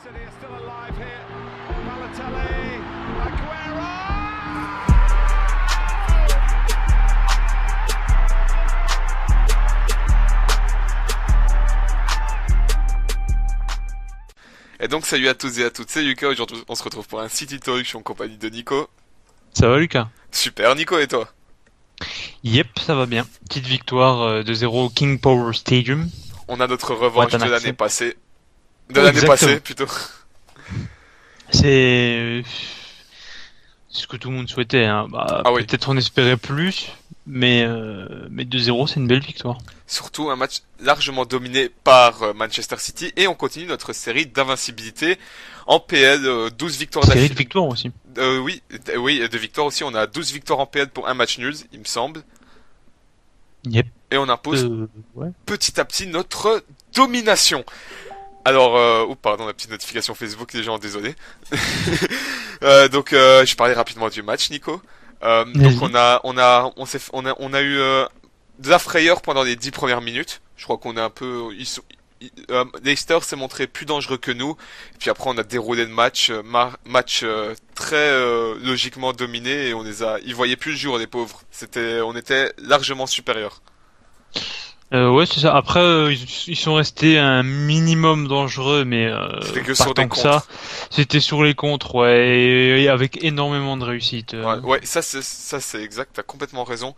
City are still alive here. Balotelli, Aguero! Et donc salut à tous et à toutes, c'est Lucas, aujourd'hui on se retrouve pour un City Talk, je suis en compagnie de Nico. Ça va Lucas? Super Nico, et toi? Yep, ça va bien. Petite victoire de 0 au King Power Stadium. On a notre revanche Ouais, de t'as l'année accès. passée. De l'année Exactement. passée plutôt. C'est ce que tout le monde souhaitait, hein. Ah oui. Peut-être on espérait plus, mais 2-0 c'est une belle victoire. Surtout un match largement dominé par Manchester City et on continue notre série d'invincibilité en PL, 12 victoires Série de d'affilée. victoires aussi. Oui, de victoires aussi, on a 12 victoires en PL pour un match nul, il me semble. Yep. Et on impose Ouais. petit à petit notre domination. Alors, pardon, la petite notification Facebook, les gens, désolé. Je parlais rapidement du match, Nico. Donc Vas-y. on a eu de la frayeur pendant les 10 premières minutes. Je crois qu'on est un peu, Leicester s'est montré plus dangereux que nous. Et puis après, on a déroulé le match, très logiquement dominé et ils voyaient plus le jour, les pauvres. On était largement supérieurs. Ouais, c'est ça. Après, ils sont restés un minimum dangereux, mais C'était que pas sur des tant que ça. C'était sur les contres, ouais, et avec énormément de réussite. Ouais, ça c'est exact, t'as complètement raison.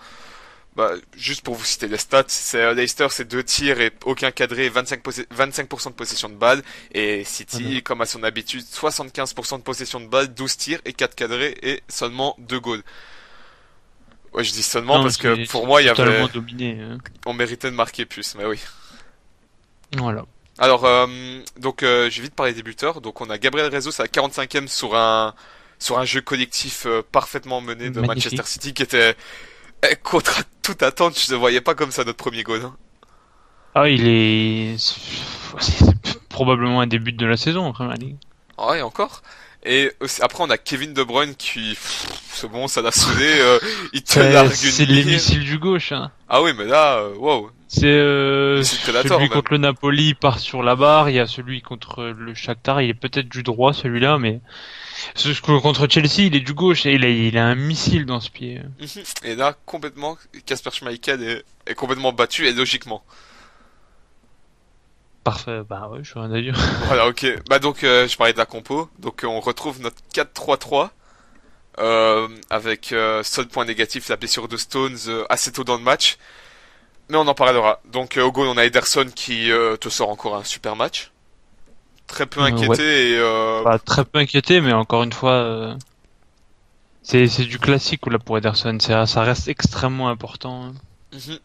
Bah, juste pour vous citer les stats, Leicester c'est 2 tirs et aucun cadré, 25% de possession de balle, et City, comme à son habitude, 75% de possession de balle, 12 tirs et 4 cadrés et seulement 2 goals. Ouais, je dis seulement Non, parce que c'est pour moi totalement dominé. on méritait de marquer plus, mais oui. Voilà. Alors, je vais vite parler des buteurs. Donc on a Gabriel Jesus à la 45e sur un jeu collectif parfaitement mené de Magnifique. Manchester City qui était contre toute attente. Je ne voyais pas comme ça notre premier goal, hein. Ah, c'est probablement un début de la saison en Premier League. Ah ouais, encore. Et après on a Kevin De Bruyne qui, c'est bon, ça l'a saoulé. Il te largue C'est une les mire. missiles du gauche, hein. Ah oui, mais là, wow. C'est Predator, celui même. contre le Napoli, il part sur la barre. Il y a celui contre le Shakhtar, il est peut-être du droit celui-là, mais contre Chelsea, il est du gauche et il a un missile dans ce pied. Mhm. Et là, complètement, Kasper Schmeichel est complètement battu et logiquement. Parfait, bah ouais, je suis rien à dire. Voilà, ok. Bah donc, je parlais de la compo. Donc, on retrouve notre 4-3-3 avec seul point négatif, la blessure de Stones assez tôt dans le match. Mais on en parlera. Donc, au goal, on a Ederson qui te sort encore un super match. Très peu inquiété Ouais. et Pas très peu inquiété, mais encore une fois, c'est du classique là pour Ederson. Ça reste extrêmement important, hein, mhm.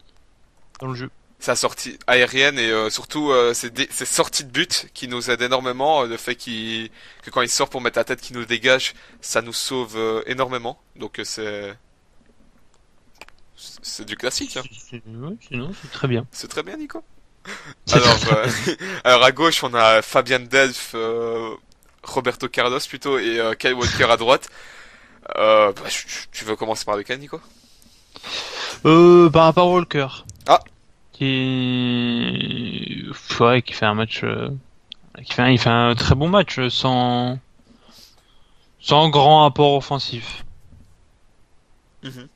dans le jeu. Sa sortie aérienne et surtout ses sorties de but qui nous aident énormément. Le fait que quand il sort pour mettre la tête qui nous dégage, ça nous sauve énormément. Donc, c'est du classique, hein. Ouais, sinon, c'est très bien. C'est très bien, Nico. C'est Alors, très bien. alors à gauche, on a Fabian Delph, Roberto Carlos plutôt, et Kyle Walker à droite. Tu veux commencer par lequel, Nico? Par rapport à Walker. Ah. Qui fait un match, il fait un très bon match sans grand apport offensif. Mhm.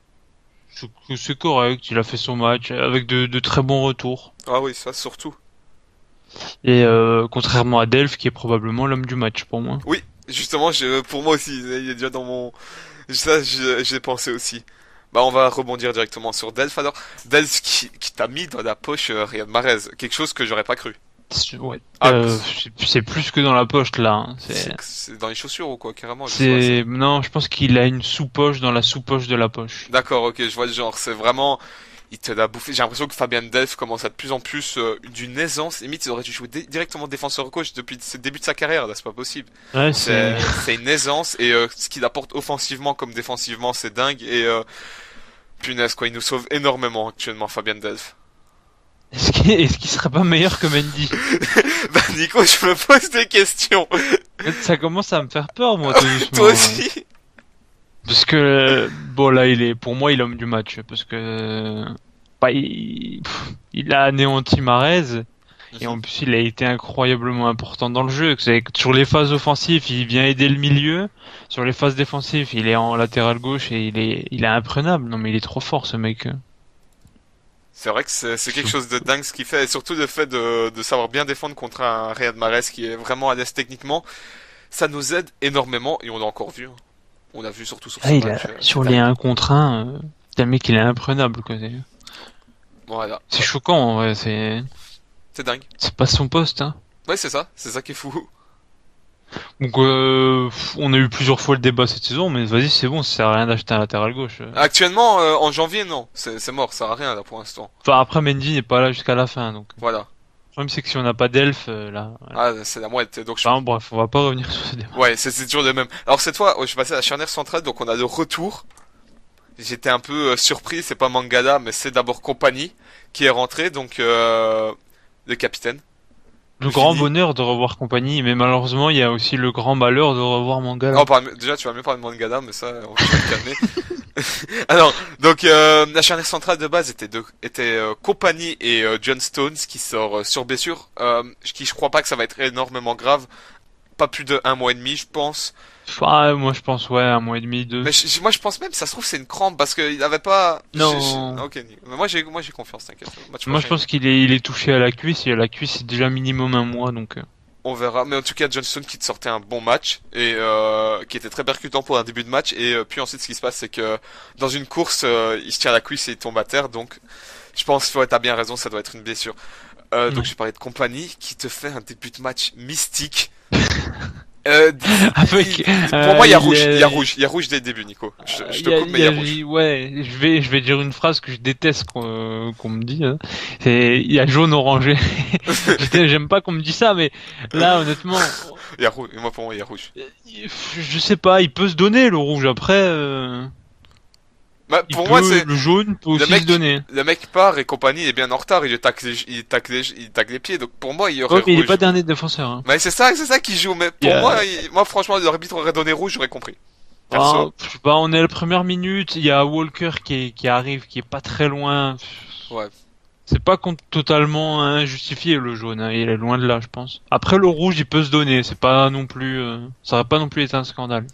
C'est correct, il a fait son match avec de très bons retours. Ah oui, ça surtout. Et contrairement à Delph, qui est probablement l'homme du match pour moi. Oui, justement, pour moi aussi, il est déjà dans mon... J'ai pensé aussi. Bah, on va rebondir directement sur Delph alors. Delph qui t'a mis dans la poche Riyad Mahrez, quelque chose que j'aurais pas cru. Ouais. Ah, C'est plus que dans la poche là, hein. c'est dans les chaussures ou quoi, carrément, je sais pas, Non, je pense qu'il a une sous-poche dans la sous-poche de la poche. D'accord, ok, je vois le genre. C'est vraiment, il te l'a bouffé. J'ai l'impression que Fabian Delph commence à de plus en plus d'une aisance. Limite, il aurait dû jouer directement défenseur gauche depuis le début de sa carrière. Là, c'est pas possible. Ouais, C'est une aisance et ce qu'il apporte offensivement comme défensivement, c'est dingue. Et punaise quoi, il nous sauve énormément actuellement, Fabian Delph. Est-ce qu'il serait pas meilleur que Mendy? Bah Nico, je me pose des questions. Ça commence à me faire peur, moi, tout doucement. Toi aussi. Parce que, bon, là, pour moi, il est l'homme du match. Parce que, il a anéanti Mahrez. Et en plus, il a été incroyablement important dans le jeu. C'est que sur les phases offensives, il vient aider le milieu. Sur les phases défensives, il est en latéral gauche et il est imprenable. Non, mais il est trop fort, ce mec. C'est vrai que c'est quelque chose de dingue ce qu'il fait, et surtout le fait de savoir bien défendre contre un Riyad Mahrez qui est vraiment à l'aise techniquement, ça nous aide énormément, et on l'a encore vu. Hein. On a vu surtout sur ce match. Sur les 1 contre 1, le mec, il est imprenable, quoi. Voilà. C'est choquant, en vrai. C'est dingue. C'est pas son poste, hein. Ouais, c'est ça qui est fou. Donc, on a eu plusieurs fois le débat cette saison, mais vas-y, c'est bon, ça sert à rien d'acheter un latéral gauche. Actuellement, en janvier, non, c'est mort, ça sert à rien là pour l'instant. Enfin, après, Mendy n'est pas là jusqu'à la fin, donc. Voilà. Le problème, c'est que si on n'a pas d'elfe, là. Voilà. Ah, c'est la moite, donc Enfin, bref, on va pas revenir sur ce débat. Ouais, c'est toujours le même. Alors cette fois, je suis passé à la charnière centrale, donc on a le retour. J'étais un peu surpris, c'est pas Mangala, mais c'est d'abord Compagnie qui est rentré, donc le capitaine. Le grand Fini. bonheur de revoir Compagnie, mais malheureusement, il y a aussi le grand malheur de revoir Mangala. Déjà, tu vas mieux parler de Mangala, mais ça, on va se calmer. Alors, donc la charnière centrale de base était Compagnie et John Stones qui sort sur blessure, qui je crois pas que ça va être énormément grave, pas plus de 1 mois et demi, je pense. Ah, moi, je pense, ouais, 1 mois et demi, 2. Mais moi je pense même, ça se trouve c'est une crampe parce qu'il avait pas. Non. Ok, mais moi j'ai confiance, t'inquiète. Match Moi, je prochain, pense il est touché à la cuisse, et à la cuisse, c'est déjà minimum 1 mois, donc. on verra. Mais en tout cas, Johnston qui te sortait un bon match et qui était très percutant pour un début de match. Et puis ensuite, ce qui se passe, c'est que dans une course, il se tient à la cuisse et il tombe à terre. Donc, je pense que t'as bien raison, ça doit être une blessure. Donc, je parlais de Compagnie qui te fait un début de match mystique. Avec, pour moi, il y a rouge dès le début, Nico. Je te coupe, mais il y a rouge. Ouais, je vais dire une phrase que je déteste qu'on me dit. Hein. C'est, il y a jaune orangé. J'aime pas qu'on me dise ça, mais là, honnêtement, Il y a rouge. Moi, pour moi, il y a rouge. je sais pas, il peut se donner le rouge après. Bah, pour moi, c'est le jaune peut aussi se donner. le mec part et Compagnie est bien en retard. Il tacle les pieds. Donc pour moi, il y aurait Ouais, mais il rouge. est pas dernier défenseur. Hein. Mais c'est ça qui joue. Mais pour moi, franchement, l'arbitre aurait donné rouge, j'aurais compris. Perso. Je sais pas, on est à la première minute, il y a Walker qui arrive, qui est pas très loin. Ouais. C'est pas totalement injustifié le jaune, hein, il est loin de là, je pense. Après le rouge, il peut se donner, c'est pas non plus, ça aurait pas non plus été un scandale.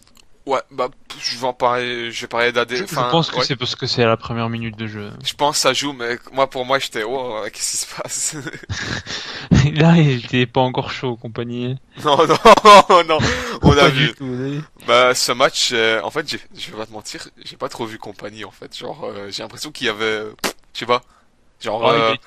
Ouais, bah, je vais parler d'AD. Je Enfin, pense que ouais. c'est parce que c'est à la première minute de jeu. Je pense que ça joue, mais pour moi, j'étais, oh, qu'est-ce qui se passe? Là, il était pas encore chaud, compagnie. Non, non, on a Pas vu. du tout, vous avez vu. Bah, ce match, en fait, je vais pas te mentir, j'ai pas trop vu Compagnie, en fait. Genre, j'ai l'impression qu'il y avait, je sais pas. Genre, Ouais,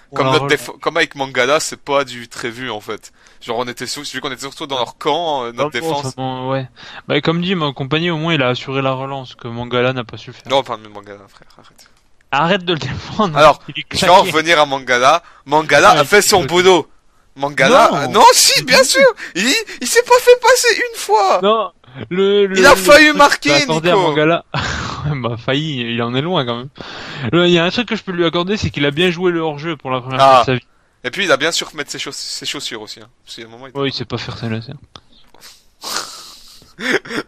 comme avec Mangala, c'est pas du très vu, en fait. Genre, vu qu'on était surtout dans leur camp, notre défense. Ouais. Bah, comme dit, ma compagnie, au moins, il a assuré la relance, que Mangala n'a pas su faire. Non, parle de Mangala, frère, arrête. Arrête de le défendre. Alors, il est je vais en claqué. revenir à Mangala. Mangala Ouais, a fait son je- boulot. Mangala, non, si, bien sûr. Il s'est pas fait passer une fois. Non, Il a failli truc marquer, qu'il peut accorder à Nico. Mangala. Ouais, bah, failli, il en est loin quand même. Il y a un truc que je peux lui accorder, c'est qu'il a bien joué le hors-jeu pour la première fois de sa vie. Et puis, il a bien sûr remettre ses chaussures aussi, hein. Parce qu'il y a un moment, Ouais, il sait pas faire ça là, c'est.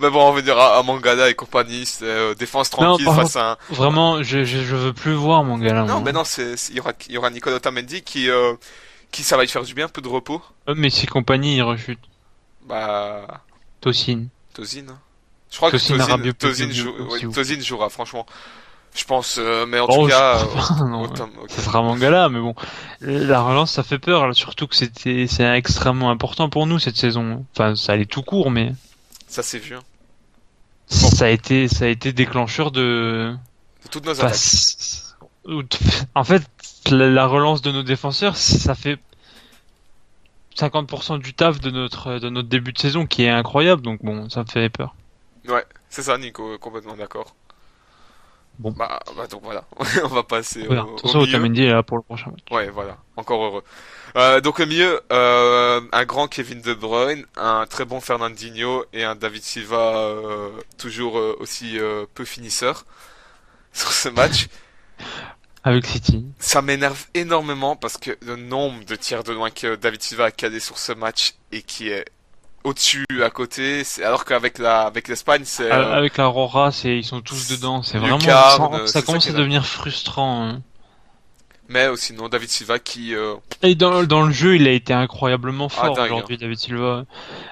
Mais bon, on va dire à Mangala et compagnie, c'est défense tranquille par face à un... Vraiment, je veux plus voir Mangala. Non, moi. mais non, il y aura Nicolas Otamendi qui ça va lui faire du bien, un peu de repos. Mais si compagnie, il rechute. Bah, Tosin. Tozin. Je crois Tosin que Rabiot Tozin peut joue, aussi, oui. Tozin jouera, franchement. Je pense, mais en Oh, tout je cas, crois pas, non, ok. ça sera Mangala, mais bon. La relance, ça fait peur, là, surtout que c'est extrêmement important pour nous cette saison. Enfin, ça allait tout court, mais Ça s'est vu, hein. ça a été déclencheur de. De toutes nos Enfin, attaques. en fait, la relance de nos défenseurs, ça fait 50% du taf de notre début de saison qui est incroyable, donc bon, ça me fait peur. Ouais, c'est ça, Nico, complètement d'accord. Bon. Bah, donc voilà. On va passer Voilà. au Attention, milieu. Otamendi est là pour le prochain match. Ouais, voilà. Encore heureux. Donc au milieu, un grand Kevin De Bruyne, un très bon Fernandinho et un David Silva toujours aussi peu finisseur sur ce match. Avec City. Ça m'énerve énormément parce que le nombre de tirs de loin que David Silva a calé sur ce match et qui est au-dessus, à côté, alors qu'avec l'Espagne, c'est Avec l'Aurora, ils sont tous dedans. C'est vraiment Lucarne, ça c'est ça commence qui à est devenir frustrant. Hein. Mais sinon, David Silva qui... Et dans le jeu, il a été incroyablement fort dingue, aujourd'hui, David Silva.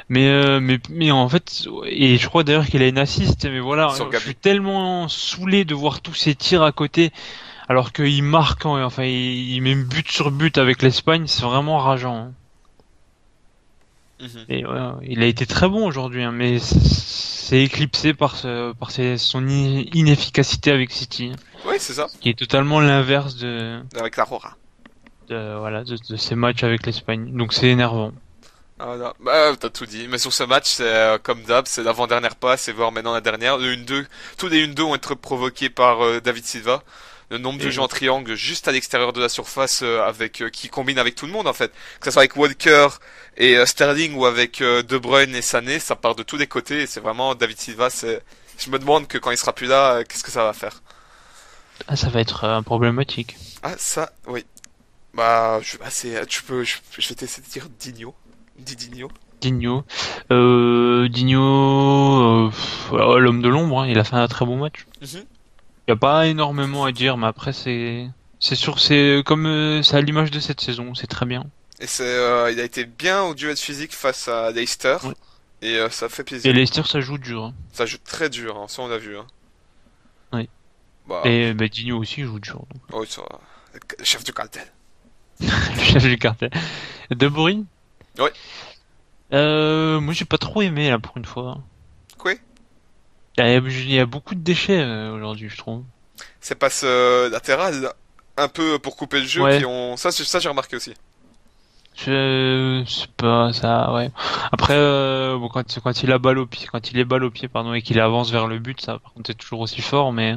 Mais en fait, et je crois d'ailleurs qu'il a une assist, mais voilà, Sur je Gabi. suis tellement saoulé de voir tous ces tirs à côté, alors qu'il marque, enfin, il met but sur but avec l'Espagne, c'est vraiment rageant, hein. Mhm. Et ouais, il a été très bon aujourd'hui, hein, mais c'est éclipsé son inefficacité avec City, Oui, c'est ça. qui est totalement l'inverse Avec la Rora. voilà, de ses matchs avec l'Espagne. Donc c'est énervant. Ah, voilà. Bah, t'as tout dit. Mais sur ce match, c'est comme d'hab, c'est l'avant-dernière passe et voir maintenant la dernière. Le 1-2, tous les 1-2 ont été provoqués par David Silva. Le nombre de Et jeux en triangle juste à l'extérieur de la surface qui combine avec tout le monde en fait. Que ce soit avec Walker et Sterling ou avec De Bruyne et Sané, ça part de tous les côtés et c'est vraiment David Silva. Je me demande que quand il sera plus là, qu'est-ce que ça va faire. ah, ça va être problématique. Ah ça, oui. Bah, je vais t'essayer de dire Didinho. Digno. Ouais, l'homme de l'ombre, hein, il a fait un très bon match. Mhm. Il n'y a pas énormément à dire, mais après c'est comme c'est à l'image de cette saison, c'est très bien. Et il a été bien au duel physique face à Leicester. Ouais. Et ça fait Et plaisir. Leicester, ça joue dur, hein. Ça joue très dur, hein, ça on l'a vu. Hein. Oui. Bah, Et bah, Digno aussi joue dur, donc. oh, le chef du cartel. Le chef du cartel. De Bruyne? Ouais. Moi j'ai pas trop aimé là pour une fois. Quoi? Il y a beaucoup de déchets aujourd'hui, je trouve. C'est passe latéral, un peu pour couper le jeu, Ouais. qui ont. Ça j'ai remarqué aussi. Je sais pas ça, ouais. Après, bon, quand il a balle au pied, quand il est balle au pied, pardon, et qu'il avance vers le but, ça, par contre, c'est toujours aussi fort, mais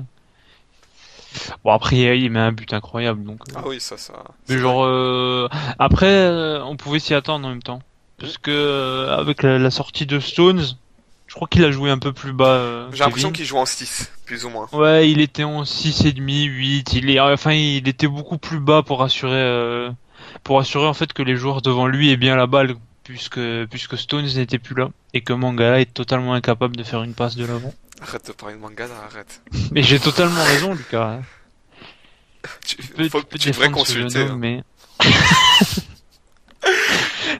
bon, après, il met un but incroyable, donc. Ah oui, ça. Mais C'est genre, après, on pouvait s'y attendre en même temps, parce que avec la sortie de Stones, je crois qu'il a joué un peu plus bas. J'ai l'impression Kevin. qu'il joue en 6 plus ou moins. Ouais, il était en 6,5, 8. Enfin, il était beaucoup plus bas pour assurer en fait que les joueurs devant lui aient bien la balle, puisque Stones n'était plus là et que Mangala est totalement incapable de faire une passe de l'avant. Arrête de parler de manga là, arrête. Mais j'ai totalement raison, Lucas, hein. Tu devrais Défendre ce consulter. jeune homme, Hein. mais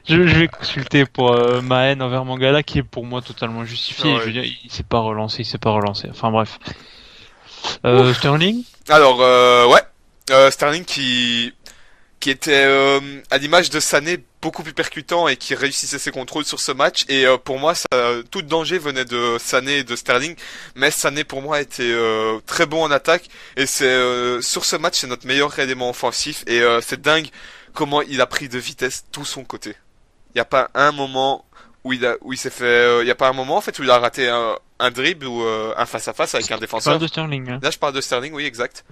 je vais consulter pour ma haine envers Mangala, qui est pour moi totalement justifiée. Ouais. Je veux dire, il s'est pas relancé. Enfin bref. Sterling. Alors, ouais. Sterling qui était à l'image de Sané beaucoup plus percutant et qui réussissait ses contrôles sur ce match et pour moi tout danger venait de Sané et de Sterling mais Sané pour moi était très bon en attaque et sur ce match c'est notre meilleur élément offensif et c'est dingue comment il a pris de vitesse tout son côté. Il y a pas un moment où il s'est fait il y a pas un moment en fait où il a raté un dribble ou un face à face avec un Parle défenseur. de Sterling, hein. Là je parle de Sterling, oui exact.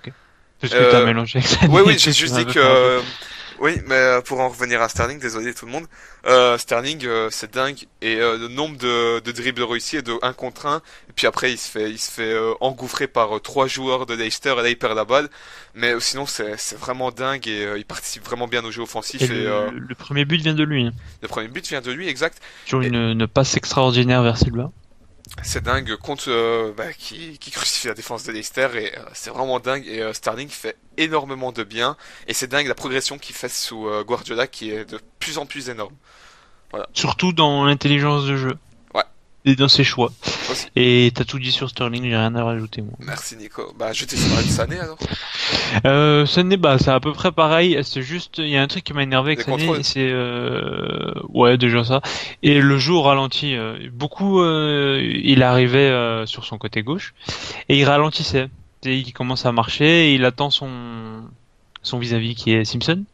Parce que t'as mélangé avec Sané. Oui, j'ai juste Tu dit m'as que... mélangé. oui, mais pour en revenir à Sterling, désolé tout le monde, Sterling, c'est dingue, et le nombre de dribbles réussis est de 1 contre 1, et puis après il se fait engouffrer par 3 joueurs de Leicester, et là il perd la balle, mais sinon c'est vraiment dingue, et il participe vraiment bien au jeu offensif, Et et le premier but vient de lui, hein. le premier but vient de lui, exact, Sur Et- une passe extraordinaire vers Silva. c'est dingue, contre qui crucifie la défense de Leicester, et c'est vraiment dingue, et Sterling fait énormément de bien, et c'est dingue la progression qu'il fait sous Guardiola, qui est de plus en plus énorme. Surtout dans l'intelligence de jeu. Ouais. Et dans ses choix. Aussi. Et t'as tout dit sur Sterling, j'ai rien à rajouter, moi. Merci Nico. Bah je t'ai parlé de Sané alors. Sané, bah, c'est à peu près pareil. C'est juste, il y a un truc qui m'a énervé avec Les Sané, contrôles. c'est, ouais, déjà ça. Et le jeu au ralenti. Beaucoup, il arrivait sur son côté gauche et il ralentissait. Et il commence à marcher et il attend son vis-à-vis qui est Simpson.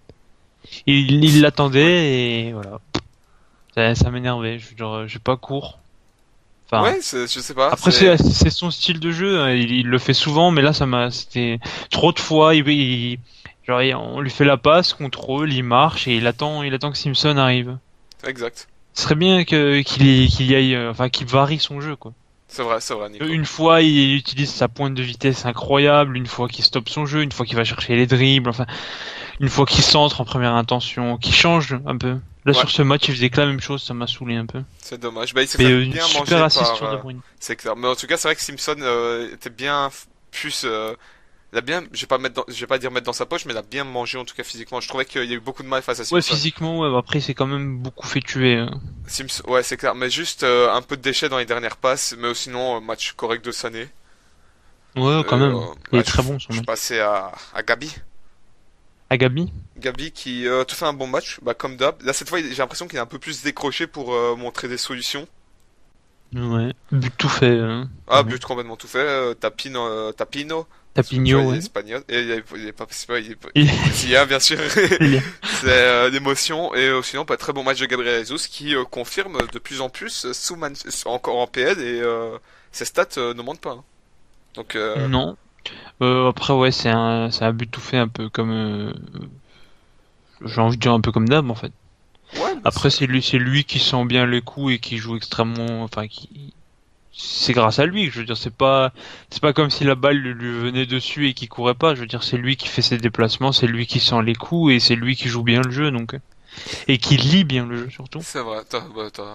Il l'attendait et voilà. Ça m'énervait. J'ai pas court. Enfin, Ouais, je sais pas. après c'est son style de jeu, hein. Il le fait souvent, mais là c'était trop de fois. Genre on lui fait la passe, contrôle, il marche et il attend que Simpson arrive. Exact. Ce serait bien qu'il y aille, enfin qu'il varie son jeu quoi. C'est vrai Nico. Une fois il utilise sa pointe de vitesse incroyable, une fois qu'il stoppe son jeu, une fois qu'il va chercher les dribbles, enfin une fois qu'il centre en première intention, qu'il change un peu. Là Ouais. sur ce match il faisait que la même chose, ça m'a saoulé un peu. C'est dommage. Bah il s'est Mais fait une bien manger super assist par. sur De Bruyne. C'est clair. Mais en tout cas c'est vrai que Simpson était bien plus Il a bien, je vais pas dire mettre dans sa poche, mais il a bien mangé en tout cas physiquement. Je trouvais qu'il y a eu beaucoup de mal face à Ouais, Simpson. physiquement, ouais, bah après, c'est quand même beaucoup fait tuer, hein. Ouais, c'est clair, mais juste un peu de déchets dans les dernières passes, mais sinon match correct de Sané. Ouais, quand même. Il Bah, est très bon, son je match. passais à Gabi. Agabi? Gabi qui te fait un bon match, bah comme d'hab. Là cette fois, j'ai l'impression qu'il est un peu plus décroché pour montrer des solutions. Ouais. But tout fait, Ah, vraiment. but complètement tout fait. Tapino, parce que tu vois, Tapinho, il est ouais. espagnol. Et il est pas, c'est pas, Il, il est brésilien, bien sûr. il est- C'est l'émotion. Et sinon, pas très bon match de Gabriel Jesus qui confirme de plus en plus encore en PL et ses stats ne mentent pas, hein. Donc, Non. Après, ouais, c'est un but tout fait un peu comme, j'ai envie de dire un peu comme d'hab, en fait. ouais, mais Après, c'est lui qui sent bien les coups et qui joue extrêmement, enfin, c'est grâce à lui. Je veux dire, c'est pas comme si la balle lui venait dessus et qu'il courait pas. Je veux dire, c'est lui qui fait ses déplacements, c'est lui qui sent les coups et c'est lui qui joue bien le jeu, donc, et qui lit bien le jeu, surtout. c'est vrai.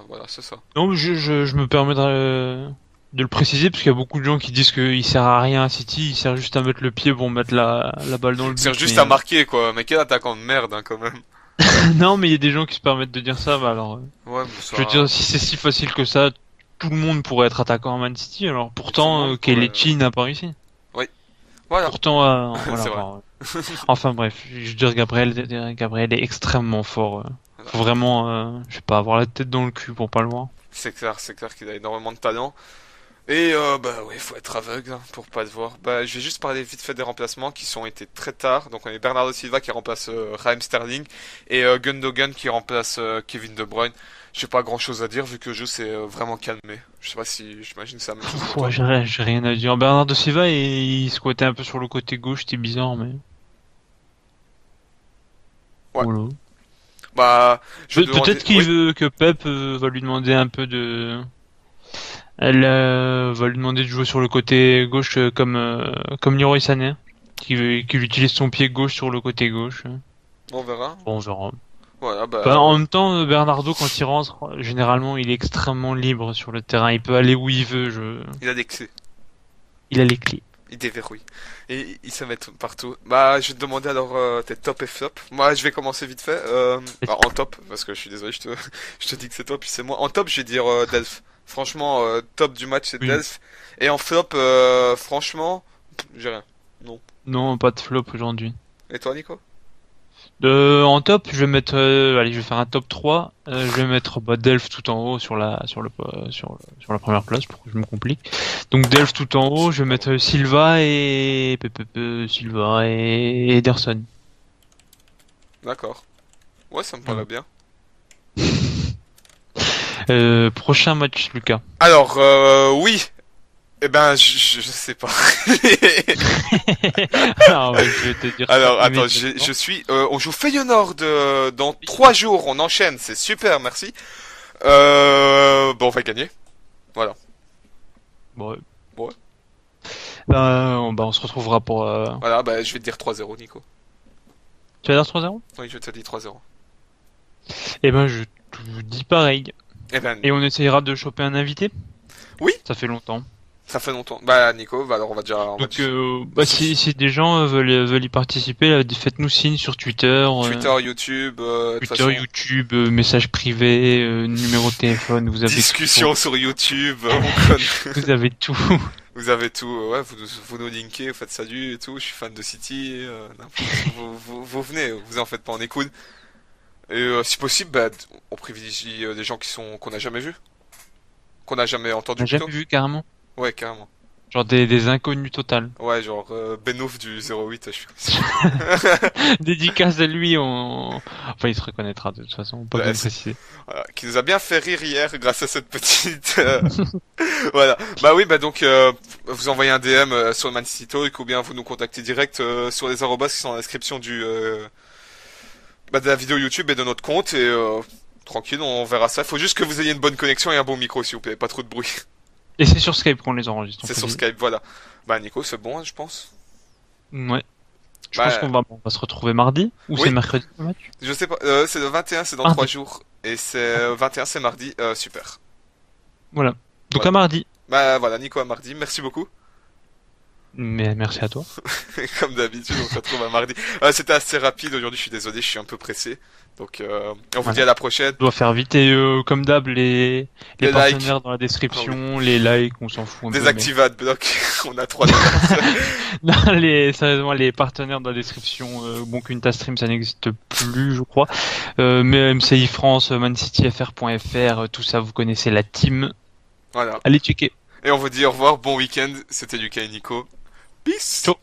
Voilà, c'est ça. Non, je me permets de le préciser parce qu'il y a beaucoup de gens qui disent qu'il sert à rien à City, il sert juste à mettre le pied pour mettre la balle dans le C'est but. juste Mais, à marquer, quoi. Mais quel attaquant de merde, hein, quand même. non, mais il y a des gens qui se permettent de dire ça. Bah alors, Ouais, mais ça, je veux dire, si c'est si facile que ça, tout le monde pourrait être attaquant à Man City. Alors tout le pourtant, monde pourrait. Kelechi n'a pas réussi. Oui, voilà. Pourtant, voilà. C'est vrai. Enfin bref, je veux dire, Gabriel est extrêmement fort. Voilà. Faut vraiment, je sais pas, avoir la tête dans le cul pour pas le voir. C'est clair qu'il a énormément de talent. Et bah oui, faut être aveugle, hein, pour pas le voir. Bah je vais juste parler vite fait des remplacements qui sont été très tard. Donc on a Bernardo Silva qui remplace Raheem Sterling et Gundogan qui remplace Kevin De Bruyne. J'ai pas grand chose à dire vu que le jeu s'est vraiment calmé. Je sais pas si j'imagine que c'est la même chose pour Ouais, toi. j'ai rien à dire. Bernardo Silva, il squattait un peu sur le côté gauche, c'était bizarre, mais Ouais. voilà. Bah je vais te demander. Peut-être qu'il Oui, veut que Pep va lui demander un peu de. Elle va lui demander de jouer sur le côté gauche comme Leroy Sané, qui utilise son pied gauche sur le côté gauche. on verra. Bon, on verra. Voilà, Bah, bah en même temps, Bernardo, quand il rentre, généralement, il est extrêmement libre sur le terrain. Il peut aller où il veut. il a des clés. Il a les clés. Il déverrouille. Et il se met partout. Bah, je vais te demander alors tes top et flop. Moi, je vais commencer vite fait. Bah, en top, parce que je suis désolé, je te dis que c'est toi, puis c'est moi. En top, je vais dire Delph. Franchement, top du match, c'est Oui. Delph. Et en flop, franchement, j'ai rien. Non. Non, pas de flop aujourd'hui. Et toi, Nico? En top, je vais mettre, allez, je vais faire un top 3. Je vais mettre Delph tout en haut sur la première place pour que je me complique. Donc Delph tout en haut, je vais mettre Silva et Ederson. D'accord. Ouais, ça me Voilà. paraît bien. Prochain match, Lucas. Alors, oui. Eh ben, je sais pas. Alors, ouais, je vais te dire ça Alors, attends, immédiatement. je suis. On joue Feyenoord dans 3 jours. On enchaîne, c'est super, merci. Bon, on va gagner. Voilà. Bon, ouais. Ouais. On se retrouvera pour. Voilà, bah, je vais te dire 3-0, Nico. Tu vas dire 3-0? Oui, je te dis 3-0. Eh ben, je te dis pareil. Eh ben, Et on essayera de choper un invité? Oui. Ça fait longtemps. ça fait longtemps. Bah, Nico, bah, alors Donc, si des gens veulent y participer, faites-nous signe sur Twitter, Twitter, YouTube, de toute Twitter, façon, YouTube, message privé, numéro de téléphone, vous avez discussion sur YouTube, on connaît. tout. Vous avez tout. Vous avez tout, ouais, vous nous linkez, vous faites salut et tout, je suis fan de City, vous venez, vous en faites pas, on est cool. Et si possible, bah, on privilégie des gens qu'on n'a jamais vus, qu'on n'a jamais On entendu n'a jamais plutôt. vu carrément. Ouais, carrément. Genre des inconnus total. Ouais, genre Benouf du 08, je suis. Dédicace à lui, enfin il se reconnaîtra de toute façon, pas Ouais, besoin de préciser. Voilà, qui nous a bien fait rire hier grâce à cette petite. Voilà. Bah oui, bah donc vous envoyez un DM sur le Man City Talk ou bien vous nous contactez direct sur les arrobas qui sont dans la description de la vidéo YouTube et de notre compte et tranquille, on verra ça. Il faut juste que vous ayez une bonne connexion et un bon micro s'il vous plaît, pas trop de bruit. Et c'est sur Skype qu'on les enregistre. C'est sur Skype, voilà. Bah Nico, c'est bon, hein, je pense. Ouais. Je Bah, pense on va se retrouver mardi ou oui. c'est mercredi le match? Je sais pas, c'est le 21, c'est dans Mardi. 3 jours et c'est 21, c'est mardi, super. Voilà. Donc Voilà. à mardi. Bah voilà, Nico à mardi, merci beaucoup. Mais merci à toi. Comme d'habitude, on se retrouve à mardi. C'était assez rapide aujourd'hui, je suis désolé, je suis un peu pressé. Donc, on vous Voilà. dit à la prochaine. On doit faire vite et comme d'ab les Les likes. partenaires dans la description, les likes, on s'en fout un peu. Désactive Adblock. On a 3 dollars. Non, sérieusement, les partenaires dans la description, bon, qu'une stream, ça n'existe plus, je crois. Mais MCI France, mancityfr.fr, tout ça, vous connaissez la team. Voilà. Allez checker. Et on vous dit au revoir, bon week-end. C'était Lucas et Nico. Peace. Ciao.